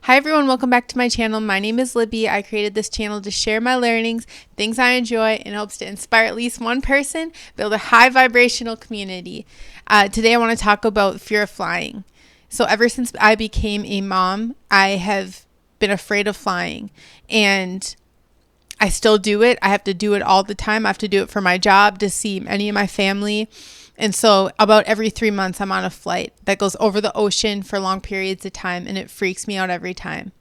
Hi everyone, welcome back to my channel. My name is Libby. I created this channel to share my learnings, things I enjoy, in hopes to inspire at least one person, build a high vibrational community. Today I want to talk about fear of flying. So ever since I became a mom, I have been afraid of flying, and I still do it. I have to do it all the time. I have to do it for my job, to see any of my family. And so about every 3 months, I'm on a flight that goes over the ocean for long periods of time, and it freaks me out every time.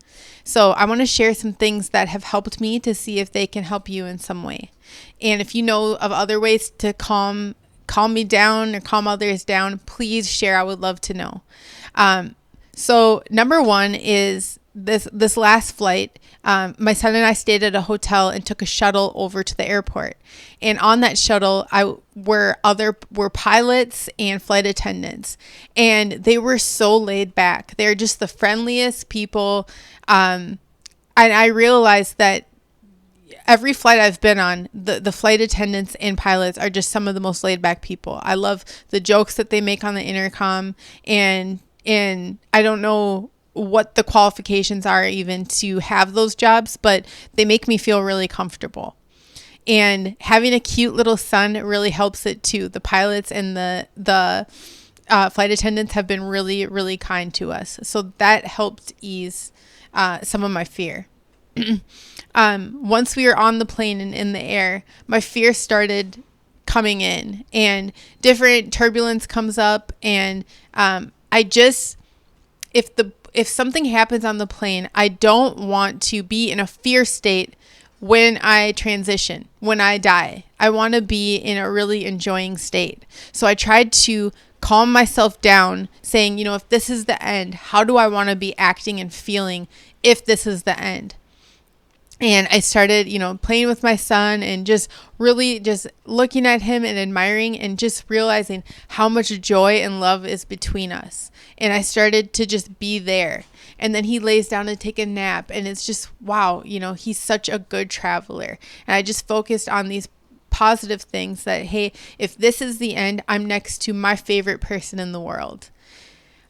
So I want to share some things that have helped me to see if they can help you in some way. And if you know of other ways to calm me down or calm others down, please share. I would love to know. So number one is this last flight. My son and I stayed at a hotel and took a shuttle over to the airport. And on that shuttle, were pilots and flight attendants, and they were so laid back. They're just the friendliest people. And I realized that every flight I've been on, the flight attendants and pilots are just some of the most laid back people. I love the jokes that they make on the intercom, and I don't know what the qualifications are even to have those jobs, but they make me feel really comfortable. And having a cute little son really helps it too. The pilots and the flight attendants have been really, really kind to us. So that helped ease some of my fear. Once we were on the plane and in the air, my fear started coming in, and different turbulence comes up, and if something happens on the plane, I don't want to be in a fear state when I transition, when I die. I want to be in a really enjoying state. So I tried to calm myself down, saying, if this is the end, how do I want to be acting and feeling if this is the end? And I started, playing with my son and just really just looking at him and admiring and just realizing how much joy and love is between us. And I started to just be there. And then he lays down to take a nap, and it's just, wow, he's such a good traveler. And I just focused on these positive things that, hey, if this is the end, I'm next to my favorite person in the world.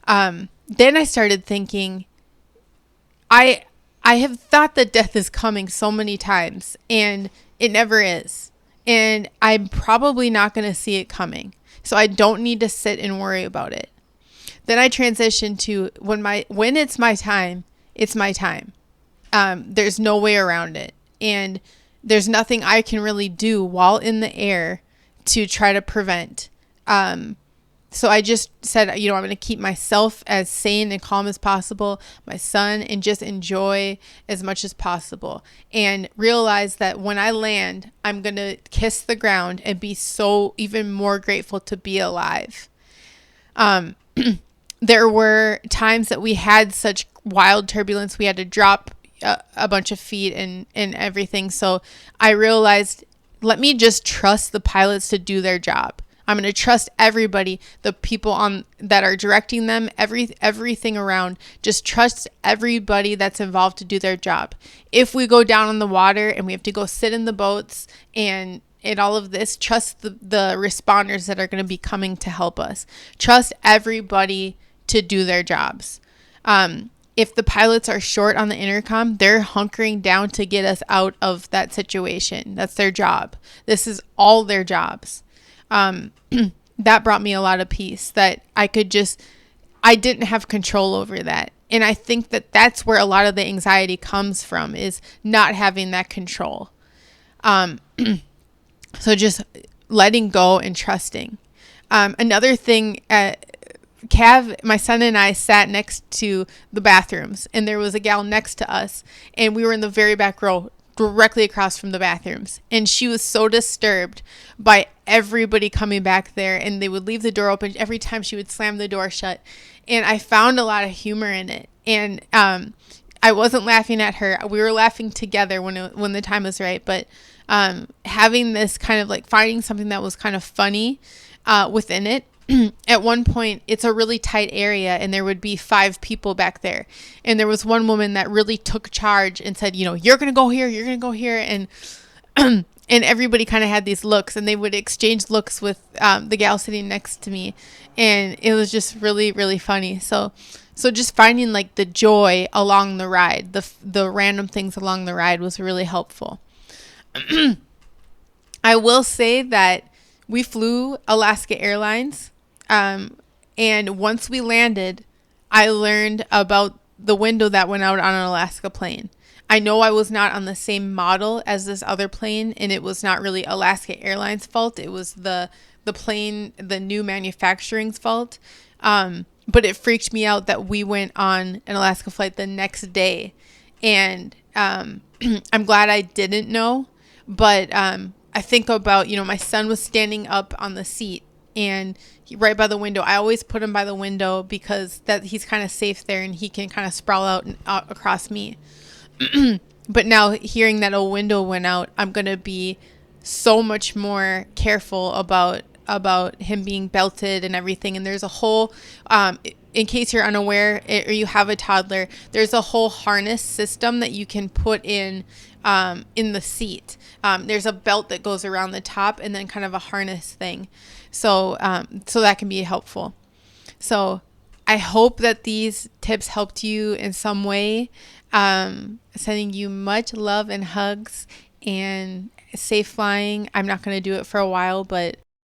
Then I started thinking, I have thought that death is coming so many times, and it never is. And I'm probably not going to see it coming. So I don't need to sit and worry about it. Then I transitioned to when it's my time, it's my time. There's no way around it. And there's nothing I can really do while in the air to try to prevent. So I just said, I'm going to keep myself as sane and calm as possible, my son, and just enjoy as much as possible. And realize that when I land, I'm going to kiss the ground and be so even more grateful to be alive. There were times that we had such wild turbulence. We had to drop a bunch of feet and everything. So I realized, let me just trust the pilots to do their job. I'm going to trust everybody, the people that are directing them, everything around. Just trust everybody that's involved to do their job. If we go down in the water and we have to go sit in the boats and all of this, trust the responders that are going to be coming to help us. Trust everybody to do their jobs. If the pilots are short on the intercom, they're hunkering down to get us out of that situation. That's their job. This is all their jobs. That brought me a lot of peace, that I didn't have control over that. And I think that that's where a lot of the anxiety comes from, is not having that control. So just letting go and trusting. Another thing, Cav, my son, and I sat next to the bathrooms, and there was a gal next to us, and we were in the very back row, directly across from the bathrooms. And she was so disturbed by everybody coming back there, and they would leave the door open every time she would slam the door shut. And I found a lot of humor in it. And I wasn't laughing at her. We were laughing together when the time was right. But having this kind of like finding something that was kind of funny within it. At one point, it's a really tight area, and there would be 5 people back there. And there was one woman that really took charge and said, you're going to go here, you're going to go here. And and everybody kind of had these looks, and they would exchange looks with the gal sitting next to me. And it was just really, really funny. So So just finding like the joy along the ride, the random things along the ride was really helpful. I will say that we flew Alaska Airlines, and once we landed, I learned about the window that went out on an Alaska plane. I know I was not on the same model as this other plane, and it was not really Alaska Airlines' fault. It was the plane, the new manufacturing's fault. But it freaked me out that we went on an Alaska flight the next day, and I'm glad I didn't know. But I think about, my son was standing up on the seat and right by the window. I always put him by the window because that he's kind of safe there and he can kind of sprawl out across me. But now hearing that a window went out, I'm going to be so much more careful about him being belted and everything. And there's a whole, in case you're unaware or you have a toddler, there's a whole harness system that you can put in the seat. There's a belt that goes around the top and then kind of a harness thing. So that can be helpful. So I hope that these tips helped you in some way. Sending you much love and hugs and safe flying. I'm not going to do it for a while, but